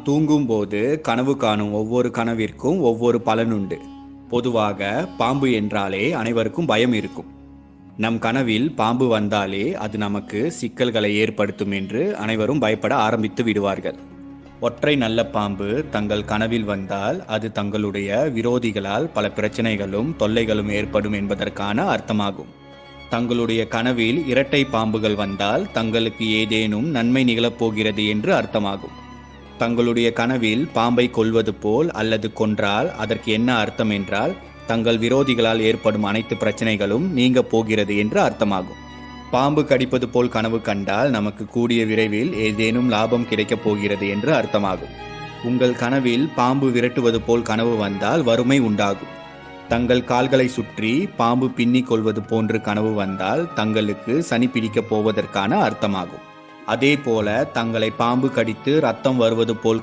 தூங்கும்போது கனவு காணும் ஒவ்வொரு கனவிற்கும் ஒவ்வொரு பலனுண்டு. பொதுவாக பாம்பு என்றாலே அனைவருக்கும் பயம் இருக்கும். நம் கனவில் பாம்பு வந்தாலே அது நமக்கு சிக்கல்களை ஏற்படுத்தும் என்று அனைவரும் பயப்பட ஆரம்பித்து விடுவார்கள். ஒற்றை நல்ல பாம்பு தங்கள் கனவில் வந்தால் அது தங்களுடைய விரோதிகளால் பல பிரச்சனைகளும் தொல்லைகளும் ஏற்படும் என்பதற்கான அர்த்தமாகும். தங்களுடைய கனவில் இரட்டை பாம்புகள் வந்தால் தங்களுக்கு ஏதேனும் நன்மை நிகழப்போகிறது என்று அர்த்தமாகும். தங்களுடைய கனவில் பாம்பை கொல்வது போல் அல்லது கொன்றால் அதற்கு என்ன அர்த்தம் என்றால் தங்கள் விரோதிகளால் ஏற்படும் அனைத்து பிரச்சனைகளும் நீங்க போகிறது என்று அர்த்தமாகும். பாம்பு கடிப்பது போல் கனவு கண்டால் நமக்கு கூடிய விரைவில் ஏதேனும் லாபம் கிடைக்கப் போகிறது என்று அர்த்தமாகும். உங்கள் கனவில் பாம்பு விரட்டுவது போல் கனவு வந்தால் வறுமை உண்டாகும். தங்கள் கால்களை சுற்றி பாம்பு பின்னிக் கொள்வது போன்று கனவு வந்தால் தங்களுக்கு சனி பிடிக்கப் போவதற்கான அர்த்தமாகும். அதே போல தங்களை பாம்பு கடித்து ரத்தம் வருவது போல்